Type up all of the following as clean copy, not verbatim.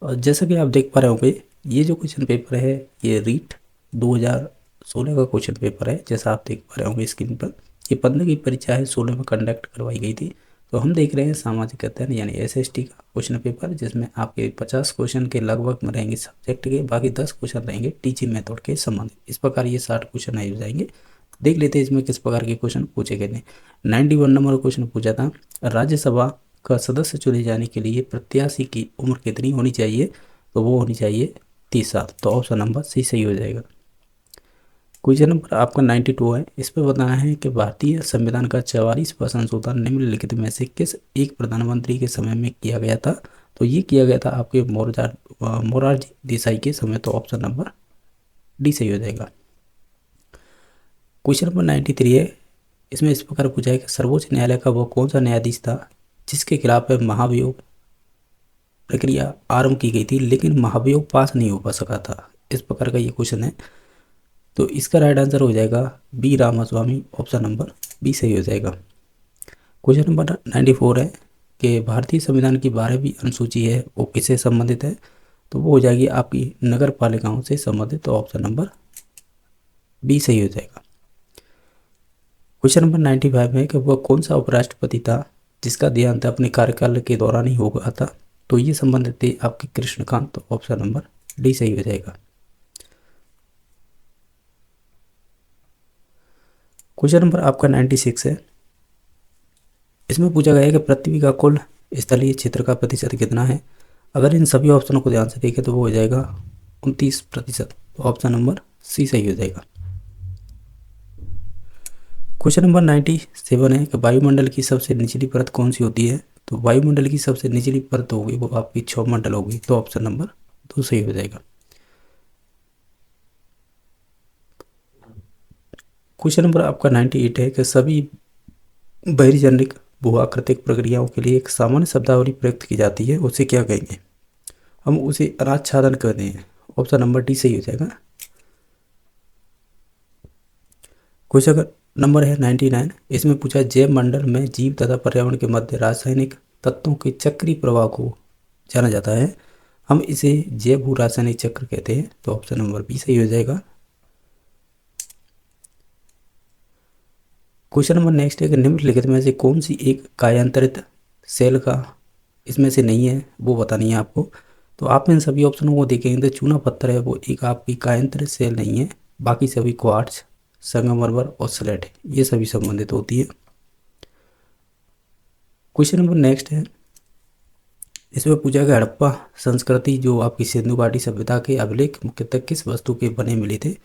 और जैसा कि आप देख पा रहे होंगे, ये जो क्वेश्चन पेपर है ये रीट 2016 का क्वेश्चन पेपर है। जैसा आप देख पा रहे होंगे स्क्रीन पर, ये 15 की परीक्षा है, 16 में कंडक्ट करवाई गई थी। तो हम देख रहे हैं सामाजिक अध्ययन यानी एसएसटी का क्वेश्चन पेपर, जिसमें आपके 50 क्वेश्चन के लगभग में रहेंगे सब्जेक्ट के, बाकी 10 क्वेश्चन रहेंगे टीचिंग मेथड के संबंधित। इस प्रकार ये 60 क्वेश्चन आए जाएंगे। देख लेते हैं इसमें किस प्रकार के क्वेश्चन पूछे गए थे। 91 नंबर क्वेश्चन पूछा था, राज्यसभा का सदस्य चुने जाने के लिए प्रत्याशी की उम्र कितनी होनी चाहिए? तो वो होनी चाहिए 30 साल। तो ऑप्शन नंबर सी सही हो जाएगा। क्वेश्चन नंबर आपका 92 है। इस पर बताना है कि भारतीय संविधान का 44वां संशोधन निम्नलिखित में से किस एक प्रधानमंत्री के समय में किया गया था? तो ये किया गया था आपके मोरारजी देसाई के समय। तो ऑप्शन नंबर डी सही हो जाएगा। क्वेश्चन नंबर 93 है। इसमें इस प्रकार पूछा है कि सर्वोच्च न्यायालय का वो कौन सा न्यायाधीश था जिसके खिलाफ महाभियोग प्रक्रिया आरंभ की गई थी लेकिन महाभियोग पास नहीं हो पा सका था? इस प्रकार का ये क्वेश्चन है। तो इसका राइट आंसर हो जाएगा B Ramaswami. Option number B सही हो जाएगा। क्वेश्चन नंबर 94 है कि भारतीय संविधान की 12वीं अनुसूची है वो किससे संबंधित है? तो वो हो जाएगी आपकी नगर पालिकाओं से संबंधित। तो ऑप्शन नंबर बी सही हो जाएगा। क्वेश्चन नंबर 95 है कि वह कौन सा उपराष्ट्रपति था जिसका देहांत अपने कार्यकाल के दौरान ही हो गया था? तो ये संबंधित थे आपके कृष्णकांत। तो ऑप्शन नंबर डी सही हो जाएगा। क्वेश्चन नंबर आपका 96 है। इसमें पूछा गया है कि पृथ्वी का कुल स्थलीय क्षेत्र का प्रतिशत कितना है? अगर इन सभी ऑप्शनों को ध्यान से देखें तो वो हो जाएगा 29%। तो ऑप्शन नंबर सी सही हो जाएगा। क्वेश्चन नंबर 97 है कि वायुमंडल की सबसे निचली परत कौन सी होती है? तो वायुमंडल की सबसे निचली परत होगी वो आपकी क्षौमंडल होगी। तो ऑप्शन नंबर 2 सही हो जाएगा। क्वेश्चन नंबर आपका 98 है कि सभी बहिर्जनिक भूआकृतिक प्रक्रियाओं के लिए एक सामान्य शब्दावली प्रयुक्त की जाती है, उसे क्या कहेंगे? हम उसे अनाच्छादन कहते हैं। ऑप्शन नंबर डी सही हो जाएगा। क्वेश्चन नंबर है 99। इसमें पूछा जैव मंडल में जीव तथा पर्यावरण के मध्य रासायनिक तत्वों के चक्रीय प्रवाह को जाना जाता है, हम इसे जैव भू रासायनिक चक्र कहते हैं। तो ऑप्शन नंबर बी सही हो जाएगा। क्वेश्चन नंबर नेक्स्ट है कि निम्नलिखित में से कौन सी एक कायांतरित सेल का इसमें से नहीं है, वो बतानी है आपको। तो आप इन सभी ऑप्शनों को देखेंगे तो चूना पत्थर है वो एक आपकी कायांतरित सेल नहीं है, बाकी सभी क्वार्ट्ज, संगमरमर और स्लेट ये सभी संबंधित होती है। क्वेश्चन नंबर नेक्स्ट है। इसमें पूछा गया हड़प्पा संस्कृति जो आपकी सिंधु घाटी सभ्यता के अभिलेख मुख्यतः किस वस्तु के बने मिले थे?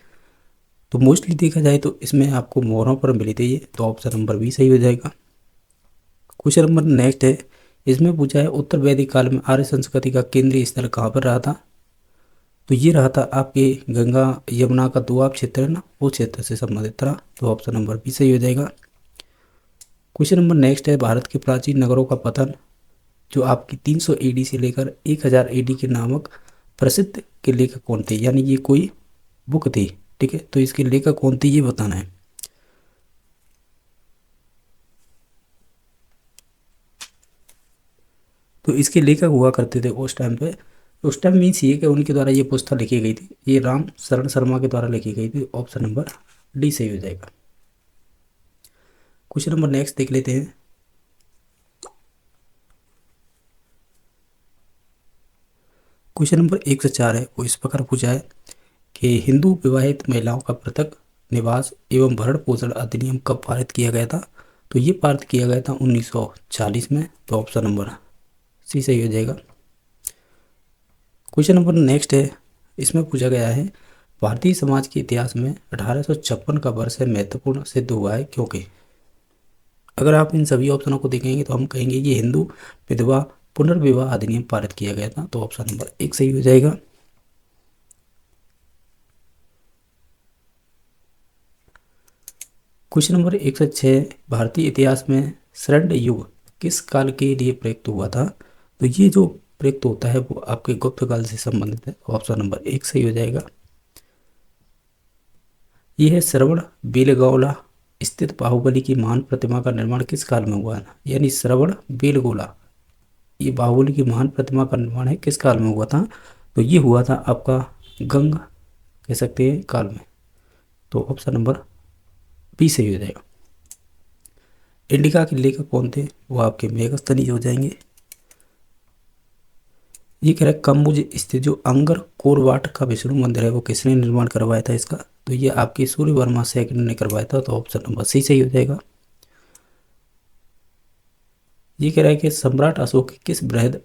तो मोस्टली देखा जाए तो इसमें आपको मोहरों पर मिले थे ये। तो ऑप्शन नंबर बी सही हो जाएगा। क्वेश्चन नंबर नेक्स्ट है। इसमें पूछा है उत्तर वैदिक काल में आर्य संस्कृति का केंद्रीय स्थल कहाँ पर रहा था? तो ये रहा था आपके गंगा यमुना का दोआब क्षेत्र है ना, वो क्षेत्र से संबंधित था। तो ऑप्शन नंबर बी सही हो जाएगा। क्वेश्चन नंबर नेक्स्ट है। भारत के प्राचीन नगरों का पतन जो आपकी 300 एडी से लेकर 1000 एडी के नामक प्रसिद्ध के लेखक कौन थे? यानी ये कोई बुक थी, ठीक है। तो इसके लेखक कौन थे ये बताना है। तो इसके लेखक हुआ करते थे उस टाइम पे, उस टाइम मीन्स ये कि उनके द्वारा ये पुस्तक लिखी गई थी, ये राम शरण शर्मा के द्वारा लिखी गई थी। ऑप्शन नंबर डी सही हो जाएगा। क्वेश्चन नंबर नेक्स्ट देख लेते हैं। क्वेश्चन नंबर 104 है वो इस प्रकार पूछा है कि हिंदू विवाहित महिलाओं का पृथक निवास एवं भरण पोषण अधिनियम कब पारित किया गया था? तो ये पारित किया गया था 1940 में। तो ऑप्शन नंबर सी सही हो जाएगा। क्वेश्चन नंबर नेक्स्ट है। इसमें पूछा गया है भारतीय समाज के इतिहास में 1856 का वर्ष है महत्वपूर्ण सिद्ध हुआ है क्योंकि? अगर आप इन सभी ऑप्शनों को देखेंगे तो हम कहेंगे ये हिंदू विधवा पुनर्विवाह अधिनियम पारित किया गया था। तो ऑप्शन नंबर एक सही हो जाएगा। Question number 106। भारतीय इतिहास में स्वर्ण युग किस काल के लिए प्रयुक्त हुआ था? तो ये जो प्रयुक्त होता है वो आपके गुप्त काल से संबंधित है। ऑप्शन नंबर एक सही हो जाएगा। यह है श्रवण बेलगोला स्थित बाहुबली की महान प्रतिमा का निर्माण किस काल में हुआ था? यानी श्रवण बेलगोला ये बाहुबली की महान प्रतिमा का निर्माण है किस काल में हुआ था? तो ये हुआ था आपका गंग कह सकते हैं काल में। तो ऑप्शन नंबर बी सही हो जाएगा। इंडिका के लेखक कौन थे? वो आपके मेगस्थनीज हो जाएंगे। ये कह रहा है कम्बुज स्थित जो अंगर कोरवाट का विष्णु मंदिर है वो किसने निर्माण करवाया था इसका? तो ये आपके सूर्य वर्मा सेकंड ने करवाया था। तो ऑप्शन नंबर सी सही हो जाएगा। ये कह रहा है कि सम्राट अशोक के किस बृहद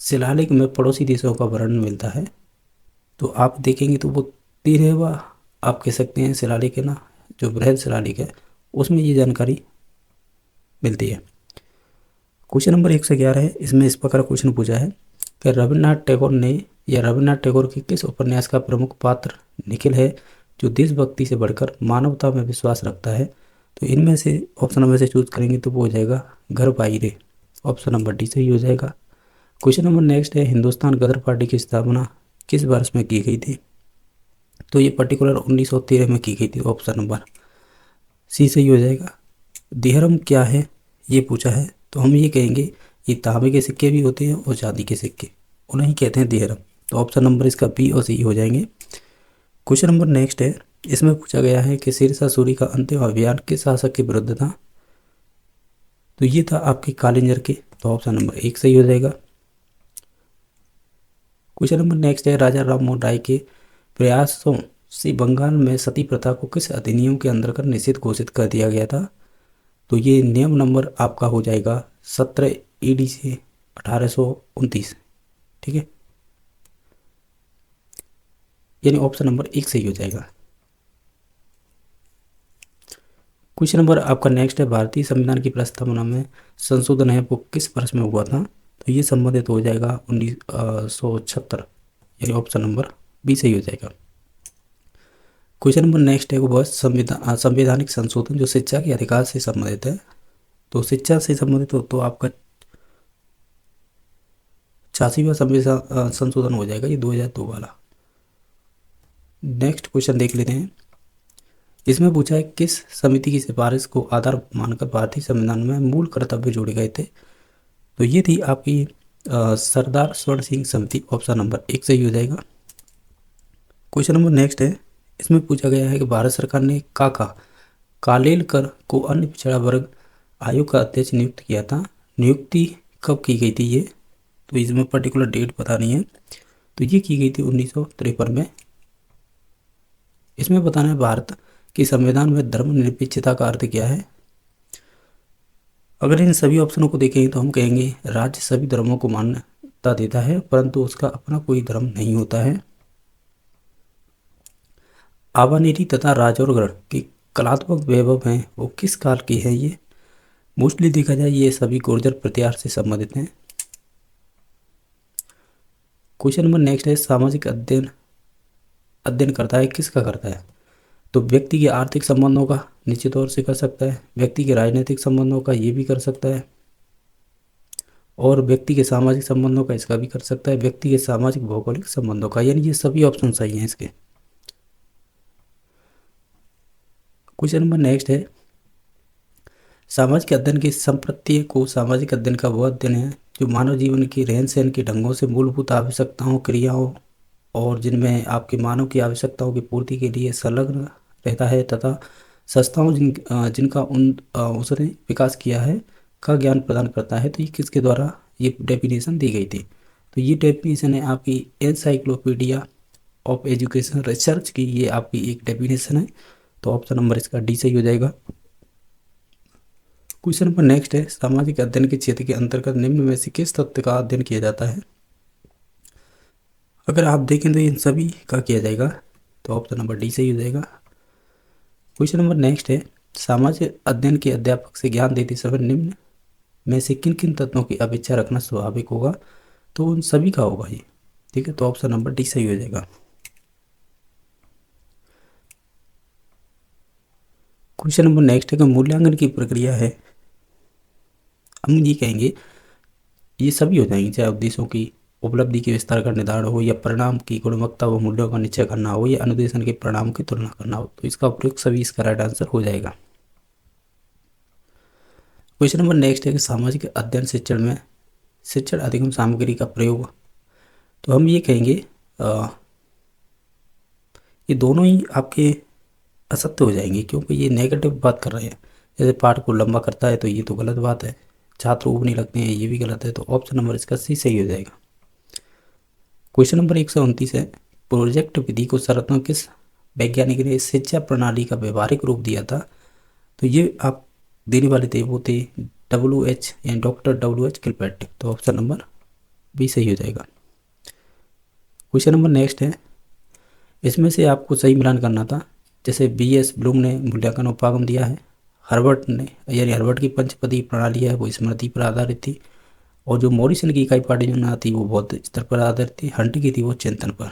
शिलालेख में पड़ोसी देशों का वर्णन मिलता है? तो आप देखेंगे तो वो 13वां आप कह सकते हैं शिलालेख है ना, जो बृहद शिलालेख है उसमें ये जानकारी मिलती है। क्वेश्चन नंबर 111 है, इसमें इस प्रकार क्वेश्चन पूछा है कि रविन्द्रनाथ टैगोर ने या रविन्द्रनाथ टैगोर के किस उपन्यास का प्रमुख पात्र निखिल है जो देशभक्ति से बढ़कर मानवता में विश्वास रखता है? तो इनमें से ऑप्शन में से चूज करेंगे तो वो हो जाएगा घर पाई। ऑप्शन नंबर डी सही हो जाएगा। क्वेश्चन नंबर नेक्स्ट है, हिंदुस्तान गदर पार्टी की स्थापना किस वर्ष में की गई थी? तो ये पर्टिकुलर 1913 में की गई थी। ऑप्शन नंबर सी सही हो जाएगा। दिहरम क्या है ये पूछा है, तो हम ये कहेंगे ये तांबे के सिक्के भी होते हैं और चांदी के सिक्के, उन्हें ही कहते हैं दिहरम। तो ऑप्शन नंबर इसका बी और सी हो जाएंगे। क्वेश्चन नंबर नेक्स्ट है, इसमें पूछा गया है कि शेरशाह सूरी का अंतिम अभियान किस शासक के विरुद्ध था? तो ये था आपके कालिंजर के। तो ऑप्शन नंबर 1 सही हो जाएगा। क्वेश्चन नंबर नेक्स्ट है, राजा राम मोहन राय के प्रयासों से बंगाल में सती प्रथा को किस अधिनियम के अंतर्गत निषिद्ध घोषित कर दिया गया था? तो ये नियम नंबर आपका हो जाएगा 17 AD से 1829। ठीक है, यानी ऑप्शन नंबर 1 सही हो जाएगा। क्वेश्चन नंबर आपका नेक्स्ट है, भारतीय संविधान की प्रस्तावना में संशोधन है वो किस वर्ष में हुआ था? तो ये संबंधित हो जाएगा 1976, यानी ऑप्शन नंबर बी सही हो जाएगा। क्वेश्चन नंबर नेक्स्ट है वो संवैधानिक संशोधन जो शिक्षा के अधिकार से संबंधित है। तो शिक्षा से संबंधित हो तो आपका 86वां संविधान संशोधन हो जाएगा, ये 2002 वाला। नेक्स्ट क्वेश्चन देख लेते हैं। इसमें पूछा है किस समिति की सिफारिश को आधार मानकर भारतीय संविधान में मूल कर्तव्य जोड़े गए थे? तो ये थी आपकी सरदार स्वर्ण सिंह समिति। ऑप्शन नंबर 1 सही हो जाएगा। क्वेश्चन नंबर नेक्स्ट है, इसमें पूछा गया है कि भारत सरकार ने काका कालेलकर को अन्य पिछड़ा वर्ग आयोग का अध्यक्ष नियुक्त किया था। नियुक्ति कब की गई थी ये? तो इसमें पर्टिकुलर डेट बतानी है। तो ये की गई थी 1953 में। इसमें बताना है भारत के संविधान में धर्मनिरपेक्षता का अर्थ क्या है? अगर इन सभी ऑप्शनों को देखेंगे तो हम कहेंगे राज्य सभी धर्मों को मान्यता देता है परंतु उसका अपना कोई धर्म नहीं होता है। आवानेरी तथा राजौरगढ़ की कलात्मक वैभव हैं वो किस काल की है? ये मोस्टली देखा जाए ये सभी गुर्जर प्रत्यार से संबंधित हैं। क्वेश्चन नंबर नेक्स्ट है, सामाजिक अध्ययन अध्ययन करता है किसका करता है? तो व्यक्ति के आर्थिक संबंधों का निश्चित तौर से कर सकता है, व्यक्ति के राजनीतिक संबंधों का ये भी कर सकता है, और व्यक्ति के सामाजिक संबंधों का इसका भी कर सकता है, व्यक्ति के सामाजिक भौगोलिक संबंधों का, यानी ये सभी ऑप्शन सही हैं इसके। क्वेश्चन नंबर नेक्स्ट है, सामाजिक अध्ययन की संप्रत्यय को सामाजिक अध्ययन का वह अध्ययन है जो मानव जीवन की रहन सहन के ढंगों से मूलभूत आवश्यकताओं क्रियाओं और जिनमें आपके मानव की आवश्यकताओं की पूर्ति के लिए संलग्न रहता है तथा संस्थाओं जिनका उसने विकास किया है का ज्ञान प्रदान करता है। तो ये किसके द्वारा ये डेफिनेशन दी गई थी? तो ये डेफिनेशन है आपकी एनसाइक्लोपीडिया ऑफ एजुकेशन रिसर्च की, ये आपकी एक डेफिनेशन है। तो ऑप्शन नंबर इसका डी सही हो जाएगा। क्वेश्चन नंबर नेक्स्ट है, सामाजिक अध्ययन के क्षेत्र के अंतर्गत निम्न में से किस तत्व का अध्ययन किया जाता है? अगर आप देखें तो इन सभी का किया जाएगा। तो ऑप्शन नंबर डी सही हो जाएगा। क्वेश्चन नंबर नेक्स्ट है, सामाजिक अध्ययन के अध्यापक से ज्ञान देते समय निम्न में से किन किन तत्वों की अपेक्षा रखना स्वाभाविक होगा? तो उन सभी का होगा ये। ठीक है, तो ऑप्शन नंबर डी सही हो जाएगा। क्वेश्चन नंबर नेक्स्ट है कि मूल्यांकन की प्रक्रिया है, हम ये कहेंगे ये सभी हो जाएंगे, चाहे उद्देश्यों की उपलब्धि के विस्तार का निर्धारण हो या परिणाम की गुणवत्ता व मूल्यों का निश्चय करना हो या अनुदेशन के परिणाम की तुलना करना हो। तो इसका उपयोग सभी इसका राइट आंसर हो जाएगा। क्वेश्चन नंबर नेक्स्ट है कि सामाजिक अध्ययन शिक्षण में शिक्षण अधिगम सामग्री का प्रयोग, तो हम ये कहेंगे ये दोनों ही आपके असत्य हो जाएंगे, क्योंकि ये नेगेटिव बात कर रहे हैं। जैसे पाठ को लंबा करता है तो ये तो गलत बात है, छात्र ऊब नहीं लगते हैं ये भी गलत है, तो ऑप्शन नंबर इसका सी सही हो जाएगा। क्वेश्चन नंबर 129 है, प्रोजेक्ट विधि को सर्वप्रथम किस वैज्ञानिक ने शिक्षा प्रणाली का व्यवहारिक रूप दिया था? तो ये आप देने वाले थे वो थे WH यानी डॉक्टर WH किलपैट्रिक, तो ऑप्शन नंबर बी सही हो जाएगा। क्वेश्चन नंबर नेक्स्ट है, इसमें से आपको सही मिलान करना था। जैसे BS ब्लूम ने मूल्यांकन उपागम दिया है, हार्वर्ड ने यानी हार्वर्ड की पंचपदी प्रणाली है वो स्मृति पर आधारित थी, और जो मॉरिसन की इकाई पाठी योजना थी वो बौद्ध स्तर पर आधारित थी, हंट की थी वो चिंतन पर।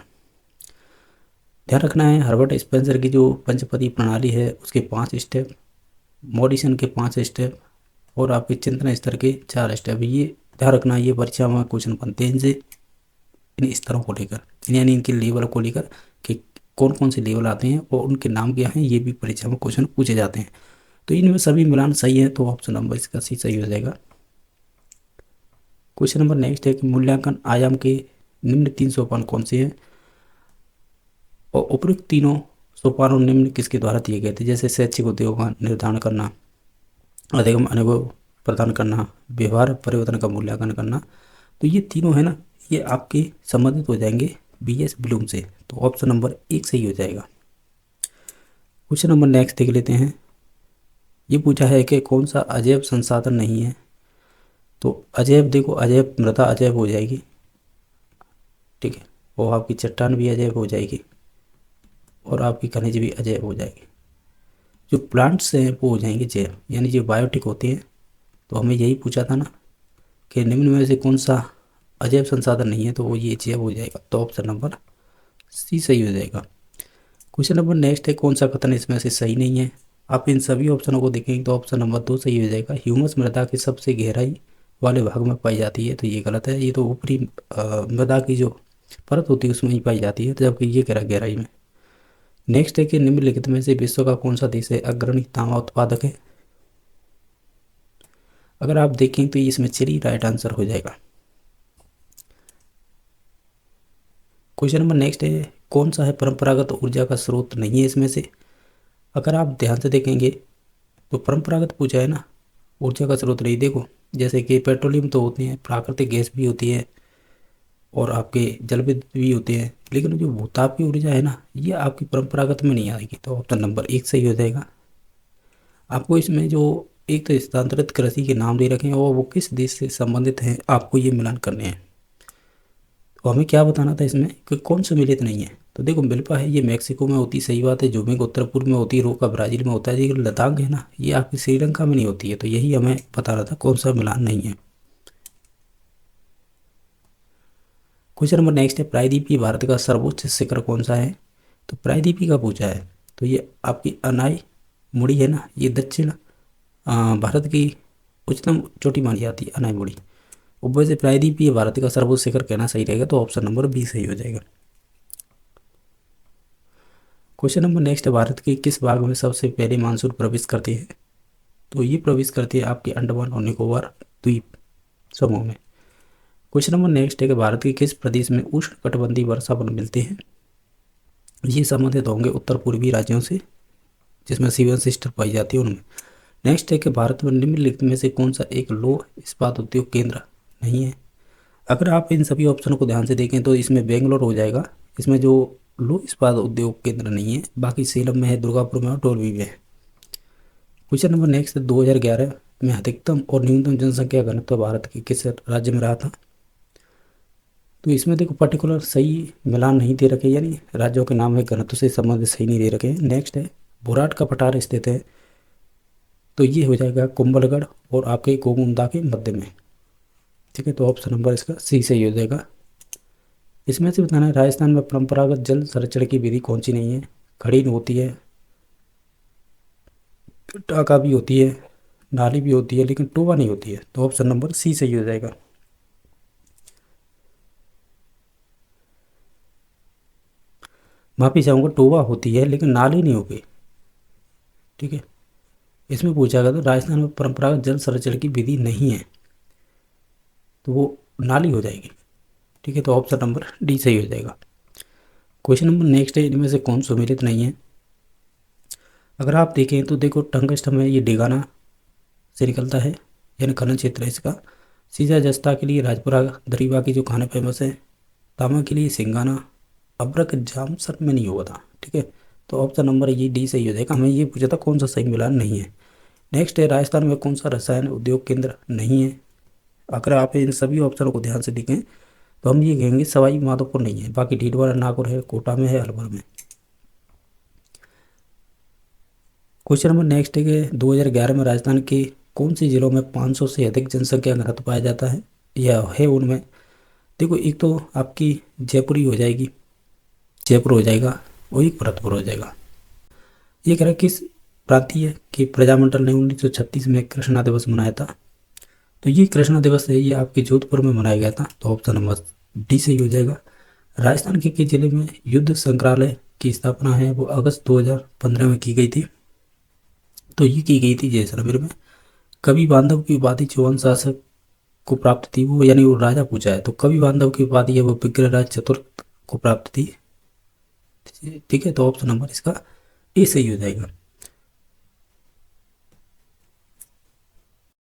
ध्यान रखना है हर्बर्ट स्पेंसर की जो पंचपदी प्रणाली है उसके 5 स्टेप, मॉरिसन के 5 स्टेप, और आपके चिंतन स्तर के 4 स्टेप। ये ध्यान रखना, ये परीक्षा में क्वेश्चन बनते हैं इनसे, इन स्तरों को लेकर, यानी इनके लेवल को लेकर कि कौन कौन से लेवल आते हैं और उनके नाम क्या हैं, ये भी परीक्षा में क्वेश्चन पूछे जाते हैं। तो इनमें सभी मिलान सही है, तो ऑप्शन नंबर इसका सी सही हो जाएगा। क्वेश्चन नंबर नेक्स्ट है कि मूल्यांकन आयाम के निम्न 3 सोपान कौन से हैं, और उपयुक्त तीनों सोपानों निम्न किसके द्वारा दिए गए थे? जैसे शैक्षिक उद्योग का निर्धारण करना, अधिगम अनुभव प्रदान करना, व्यवहार परिवर्तन का मूल्यांकन करना। तो ये तीनों है ना, ये आपके संबंधित हो जाएंगे BS ब्लूम से, तो ऑप्शन नंबर 1 सही हो जाएगा। क्वेश्चन नंबर नेक्स्ट देख लेते हैं। ये पूछा है कि कौन सा अजैव संसाधन नहीं है? तो अजैव देखो, अजैव मृदा अजैव हो जाएगी, ठीक है, और आपकी चट्टान भी अजैव हो जाएगी, और आपकी खनिज भी अजैव हो जाएगी। जो प्लांट्स हैं वो हो जाएंगे जैव, यानी जो बायोटिक होते हैं। तो हमें यही पूछा था ना कि निम्न में से कौन सा अजैव संसाधन नहीं है, तो वो ये जैव हो जाएगा, तो ऑप्शन नंबर सी सही हो जाएगा। क्वेश्चन नंबर नेक्स्ट है, कौन सा कथन इसमें से सही नहीं है? आप इन सभी ऑप्शनों को देखेंगे तो ऑप्शन नंबर 2 सही हो जाएगा। ह्यूमस मृदा की सबसे गहराई वाले भाग में पाई जाती है, तो ये गलत है, ये तो ऊपरी मृदा की जो परत होती है उसमें ही पाई जाती है, तो जबकि ये कह रहा गहराई में। नेक्स्ट है कि निम्नलिखित में से विश्व का कौन सा देश है अग्रणी तांबा उत्पादक है? अगर आप देखें तो इसमें चिली राइट आंसर हो जाएगा। क्वेश्चन नंबर नेक्स्ट है, कौन सा है परंपरागत ऊर्जा का स्रोत नहीं है इसमें से? अगर आप ध्यान से देखेंगे तो परंपरागत पूछा है ना, ऊर्जा का स्रोत नहीं। देखो जैसे कि पेट्रोलियम तो होती है, प्राकृतिक गैस भी होती है, और आपके जल विद्युत भी होते हैं, लेकिन जो भूताप की ऊर्जा है ना, ये आपकी परंपरागत में नहीं आएगी, तो ऑप्शन नंबर 1 सही हो जाएगा। आपको इसमें जो एक तो स्थानांतरित कृषि के नाम दे रखे हैं और वो किस देश से संबंधित हैं, आपको ये मिलान करने हैं। तो हमें क्या बताना था इसमें कि कौन सम्मिलित नहीं है? तो देखो मिल्पा है, ये मैक्सिको में होती, सही बात है, जोमिंग उत्तर पूर्व में होती है, रोका ब्राज़ील में होता है, लेकिन लद्दाख है ना, ये आपकी श्रीलंका में नहीं होती है, तो यही हमें बताना था कौन सा मिलान नहीं है। क्वेश्चन नंबर नेक्स्ट है, प्रायद्वीपीय भारत का सर्वोच्च शिखर कौन सा है? तो प्रायद्वीपीय का पूछा है, तो ये आपकी अनाई मुड़ी है ना, ये दक्षिण भारत की उच्चतम चोटी मानी जाती है अनाई मुड़ी। ऊपर से प्रायद्वीपीय भारत का सर्वोच्च शिखर कहना सही रहेगा, तो ऑप्शन नंबर बी सही हो जाएगा। क्वेश्चन नंबर नेक्स्ट है, भारत के किस भाग में सबसे पहले मानसून प्रवेश करते हैं? तो ये प्रवेश करते हैं आपके अंडमान और निकोबार द्वीप समूह में। क्वेश्चन नंबर नेक्स्ट है कि भारत के किस प्रदेश में उष्ण कटिबंधीय वर्षा वन मिलते हैं? ये संबंधित होंगे उत्तर पूर्वी राज्यों से, जिसमें सेवन सिस्टर पाई जाती है उनमें। नेक्स्ट है कि भारत में निम्नलिखित में से कौन सा एक लौह इस्पात उद्योग केंद्र नहीं है? अगर आप इन सभी ऑप्शन को ध्यान से देखें तो इसमें बेंगलोर हो जाएगा, इसमें जो लौह इस्पात उद्योग केंद्र नहीं है, बाकी सेलम में है, दुर्गापुर में और डोरवी में है। क्वेश्चन नंबर नेक्स्ट है, 2011 में अधिकतम और न्यूनतम जनसंख्या घनत्व भारत के किस राज्य में रहा था? तो इसमें देखो पर्टिकुलर सही मिलान नहीं दे रखे, यानी राज्यों के नाम में घनत्व से संबंधित सही नहीं दे रखे। नेक्स्ट है, बुराट का पठार स्थित है, तो ये हो जाएगा कुंभलगढ़ और आपके गोमुंदा के मध्य में, ठीक है, तो ऑप्शन नंबर इसका सी सही हो जाएगा। इसमें से बताना है, राजस्थान में परंपरागत जल संरक्षण की विधि कौन सी नहीं है? खड़ी होती है, टाका भी होती है, नाली भी होती है, लेकिन टोबा नहीं होती है, तो ऑप्शन नंबर सी सही हो जाएगा। माफी चाहूँगा, टोबा होती है लेकिन नाली नहीं होगी, ठीक है। इसमें पूछा गया तो राजस्थान में परंपरागत जल संरक्षण की विधि नहीं है, तो वो नाली हो जाएगी। ठीक है, तो ऑप्शन नंबर डी सही हो जाएगा। क्वेश्चन नंबर नेक्स्ट है, इनमें से कौन सुमेलित नहीं है। अगर आप देखें तो देखो, टंगस्टन है ये डेगाना से निकलता है, यानी खनन क्षेत्र है इसका। सीजा जस्ता के लिए राजपुरा दरीबा की जो खाना फेमस है। तामा के लिए सिंगाना। अब्रक जामसर में नहीं हुआ था। ठीक है, तो ऑप्शन नंबर ये डी सही हो जाएगा। हमें ये पूछा था कौन सा सही मिलान नहीं है। नेक्स्ट है, राजस्थान में कौन सा रसायन उद्योग केंद्र नहीं है। अगर आप इन सभी ऑप्शनों को ध्यान से देखें तो हम ये कहेंगे सवाई माधोपुर नहीं है, बाकी भीलवाड़ा नागौर है, कोटा में है, अलवर में। क्वेश्चन नंबर नेक्स्ट है कि 2011 में राजस्थान के कौन से जिलों में 500 से अधिक जनसंख्या घनत्व पाया जाता है या है उनमें। देखो, एक तो आपकी जयपुरी हो जाएगी, जयपुर हो जाएगा, और एक भरतपुर हो जाएगा। ये कह रहा है किस प्रांतीय के प्रजामंडल ने 1936 में कृष्णा दिवस मनाया था। तो ये कृष्णा दिवस है, ये आपके जोधपुर में मनाया गया था, तो ऑप्शन नंबर डी सही हो जाएगा। राजस्थान के किस जिले में युद्ध संग्रहालय की स्थापना है, वो अगस्त 2015 में की गई थी। तो ये की गई थी जैसलमेर में। कवि बांधव की उपाधि चौहान शासक को प्राप्त थी, वो यानी वो राजा पूछा है, तो कवि बांधव की उपाधि है वो विग्रहराज चतुर्थ को प्राप्त थी। ठीक है, तो ऑप्शन नंबर इसका ए सही हो जाएगा।